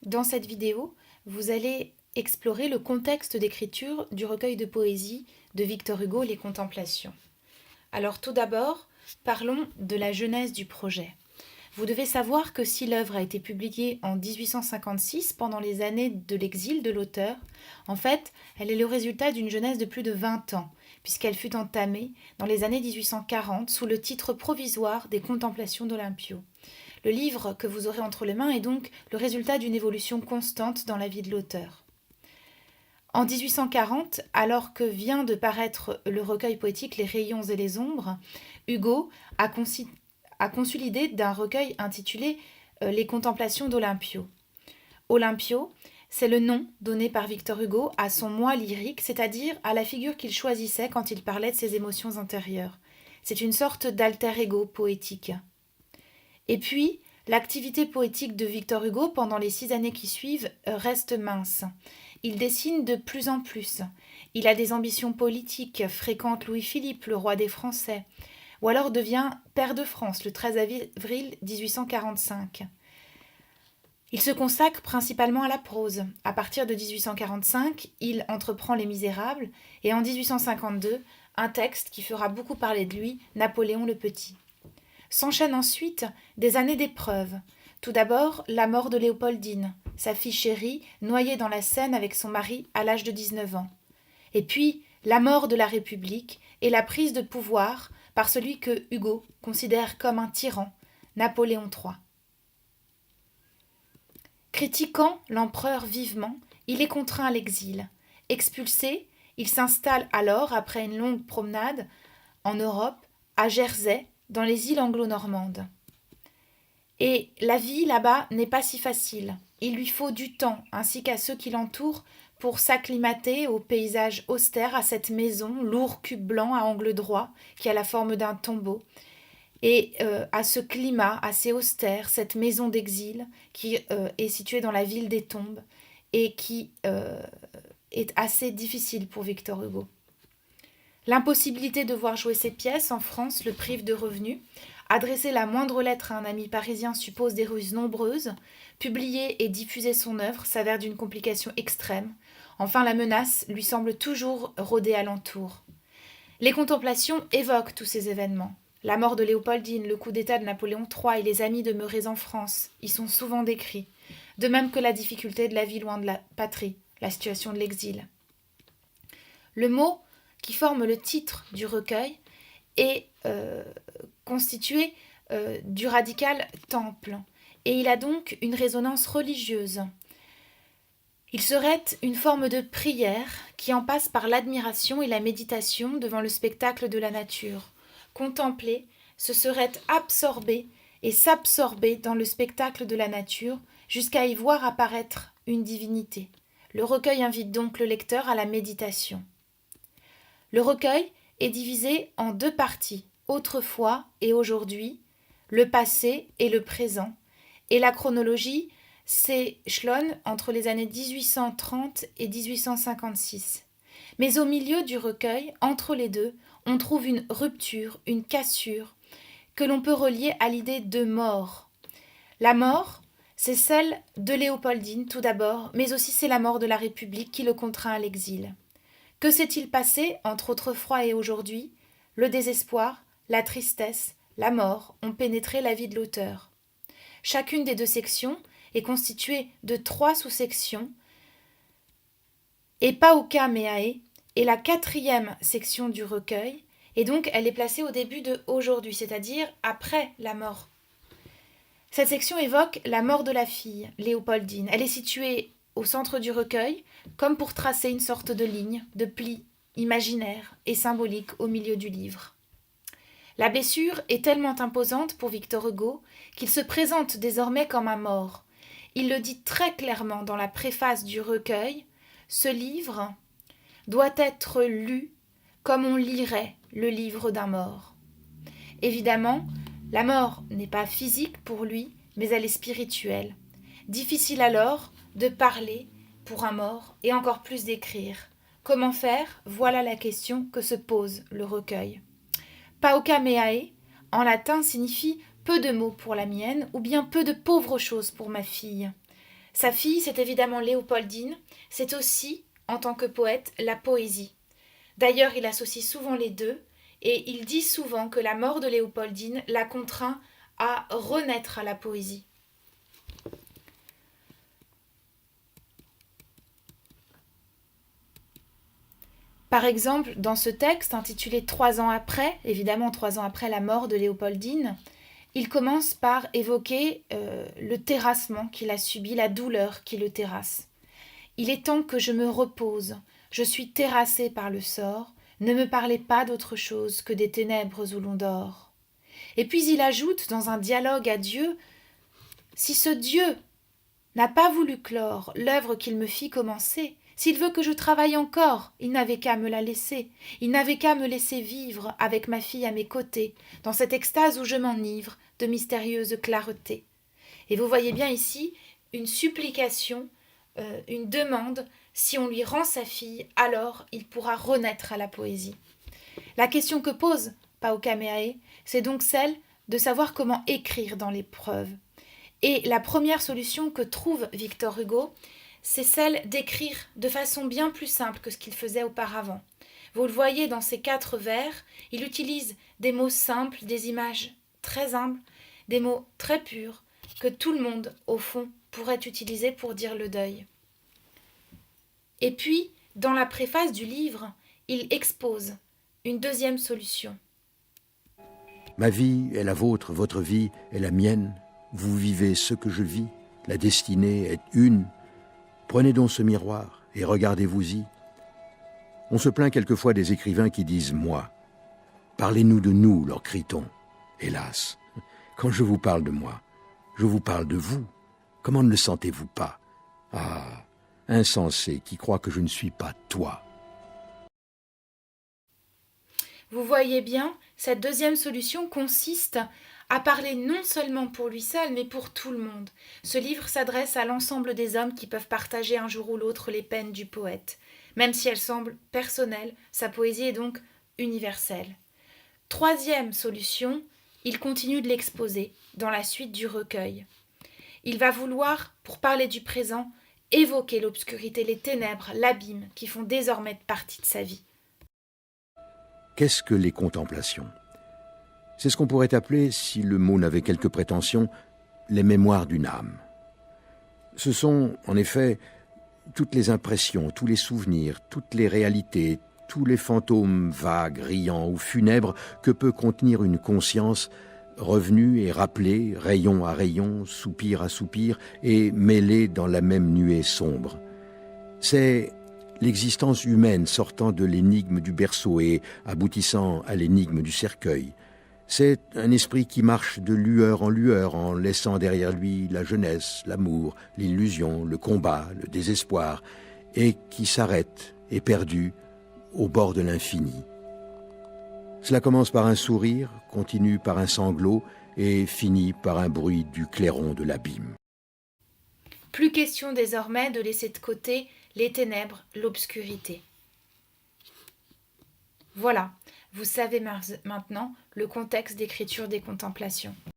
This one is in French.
Dans cette vidéo, vous allez explorer le contexte d'écriture du recueil de poésie de Victor Hugo, Les Contemplations. Alors tout d'abord, parlons de la genèse du projet. Vous devez savoir que si l'œuvre a été publiée en 1856, pendant les années de l'exil de l'auteur, en fait, elle est le résultat d'une jeunesse de plus de 20 ans, puisqu'elle fut entamée dans les années 1840 sous le titre provisoire des Contemplations d'Olympio. Le livre que vous aurez entre les mains est donc le résultat d'une évolution constante dans la vie de l'auteur. En 1840, alors que vient de paraître le recueil poétique Les Rayons et les Ombres, Hugo a conçu l'idée d'un recueil intitulé Les Contemplations d'Olympio. Olympio, c'est le nom donné par Victor Hugo à son moi lyrique, c'est-à-dire à la figure qu'il choisissait quand il parlait de ses émotions intérieures. C'est une sorte d'alter ego poétique. Et puis, l'activité poétique de Victor Hugo pendant les 6 années qui suivent reste mince. Il dessine de plus en plus. Il a des ambitions politiques, fréquente Louis-Philippe, le roi des Français, ou alors devient pair de France le 13 avril 1845. Il se consacre principalement à la prose. À partir de 1845, il entreprend Les Misérables et en 1852, un texte qui fera beaucoup parler de lui, Napoléon le Petit. S'enchaînent ensuite des années d'épreuves. Tout d'abord, la mort de Léopoldine, sa fille chérie, noyée dans la Seine avec son mari à l'âge de 19 ans. Et puis, la mort de la République et la prise de pouvoir par celui que Hugo considère comme un tyran, Napoléon III. Critiquant l'empereur vivement, il est contraint à l'exil. Expulsé, il s'installe alors, après une longue promenade, en Europe, à Jersey, dans les îles anglo-normandes. Et la vie là-bas n'est pas si facile. Il lui faut du temps, ainsi qu'à ceux qui l'entourent, pour s'acclimater au paysage austère, à cette maison, lourd cube blanc à angle droit, qui a la forme d'un tombeau, et à ce climat assez austère, cette maison d'exil qui est située dans la ville des tombes et qui est assez difficile pour Victor Hugo. L'impossibilité de voir jouer ses pièces en France le prive de revenus. Adresser la moindre lettre à un ami parisien suppose des ruses nombreuses. Publier et diffuser son œuvre s'avère d'une complication extrême. Enfin, la menace lui semble toujours rôder alentour. Les Contemplations évoquent tous ces événements. La mort de Léopoldine, le coup d'État de Napoléon III et les amis demeurés en France y sont souvent décrits, de même que la difficulté de la vie loin de la patrie, la situation de l'exil. Le mot qui forme le titre du recueil est constitué du radical temple, et il a donc une résonance religieuse. Il serait une forme de prière qui en passe par l'admiration et la méditation devant le spectacle de la nature. Contempler, ce serait absorber et s'absorber dans le spectacle de la nature jusqu'à y voir apparaître une divinité. Le recueil invite donc le lecteur à la méditation. Le recueil est divisé en 2 parties, autrefois et aujourd'hui, le passé et le présent, et la chronologie s'échelonne entre les années 1830 et 1856. Mais au milieu du recueil, entre les deux, on trouve une rupture, une cassure, que l'on peut relier à l'idée de mort. La mort, c'est celle de Léopoldine tout d'abord, mais aussi c'est la mort de la République qui le contraint à l'exil. Que s'est-il passé entre autrefois et aujourd'hui? Le désespoir, la tristesse, la mort ont pénétré la vie de l'auteur. Chacune des 2 sections est constituée de 3 sous-sections, et Pauca Meae est la 4e section du recueil, et donc elle est placée au début de aujourd'hui, c'est-à-dire après la mort. Cette section évoque la mort de la fille, Léopoldine. Elle est située au centre du recueil, comme pour tracer une sorte de ligne, de pli imaginaire et symbolique au milieu du livre. La blessure est tellement imposante pour Victor Hugo qu'il se présente désormais comme un mort. Il le dit très clairement dans la préface du recueil. Ce livre doit être lu comme on lirait le livre d'un mort. Évidemment, la mort n'est pas physique pour lui, mais elle est spirituelle. Difficile alors de parler pour un mort et encore plus d'écrire. Comment faire? Voilà la question que se pose le recueil. Pauca meae, en latin, signifie peu de mots pour la mienne ou bien peu de pauvres choses pour ma fille. Sa fille, c'est évidemment Léopoldine, c'est aussi, en tant que poète, la poésie. D'ailleurs, il associe souvent les deux, et il dit souvent que la mort de Léopoldine l'a contraint à renaître à la poésie. Par exemple, dans ce texte intitulé 3 ans après, évidemment 3 ans après la mort de Léopoldine, il commence par évoquer le terrassement qu'il a subi, la douleur qui le terrasse. Il est temps que je me repose, je suis terrassé par le sort, ne me parlez pas d'autre chose que des ténèbres où l'on dort. Et puis il ajoute dans un dialogue à Dieu, si ce Dieu n'a pas voulu clore l'œuvre qu'il me fit commencer, s'il veut que je travaille encore, il n'avait qu'à me la laisser, il n'avait qu'à me laisser vivre avec ma fille à mes côtés, dans cette extase où je m'enivre de mystérieuse clarté. Et vous voyez bien ici une supplication, une demande, si on lui rend sa fille, alors il pourra renaître à la poésie. La question que pose Pao Kamehae, c'est donc celle de savoir comment écrire dans l'épreuve. Et la première solution que trouve Victor Hugo, c'est celle d'écrire de façon bien plus simple que ce qu'il faisait auparavant. Vous le voyez dans ces 4 vers, il utilise des mots simples, des images très humbles, des mots très purs, que tout le monde, au fond, pourrait utiliser pour dire le deuil. Et puis, dans la préface du livre, il expose une deuxième solution. Ma vie est la vôtre, votre vie est la mienne. Vous vivez ce que je vis, la destinée est une. Prenez donc ce miroir et regardez-vous-y. On se plaint quelquefois des écrivains qui disent « moi ». Parlez-nous de nous, leur crie-t-on. Hélas, quand je vous parle de moi, je vous parle de vous. Comment ne le sentez-vous pas? Ah, insensé qui croit que je ne suis pas toi. Vous voyez bien, cette deuxième solution consiste à parler non seulement pour lui seul, mais pour tout le monde. Ce livre s'adresse à l'ensemble des hommes qui peuvent partager un jour ou l'autre les peines du poète. Même si elle semble personnelle, sa poésie est donc universelle. Troisième solution, il continue de l'exposer dans la suite du recueil. Il va vouloir, pour parler du présent, évoquer l'obscurité, les ténèbres, l'abîme qui font désormais partie de sa vie. Qu'est-ce que les contemplations? C'est ce qu'on pourrait appeler, si le mot n'avait quelque prétention, les mémoires d'une âme. Ce sont, en effet, toutes les impressions, tous les souvenirs, toutes les réalités, tous les fantômes vagues, riants ou funèbres que peut contenir une conscience revenue et rappelée, rayon à rayon, soupir à soupir, et mêlée dans la même nuée sombre. C'est l'existence humaine sortant de l'énigme du berceau et aboutissant à l'énigme du cercueil. C'est un esprit qui marche de lueur en laissant derrière lui la jeunesse, l'amour, l'illusion, le combat, le désespoir, et qui s'arrête, éperdu, au bord de l'infini. Cela commence par un sourire, continue par un sanglot et finit par un bruit du clairon de l'abîme. Plus question désormais de laisser de côté les ténèbres, l'obscurité. Voilà, vous savez maintenant le contexte d'écriture des Contemplations.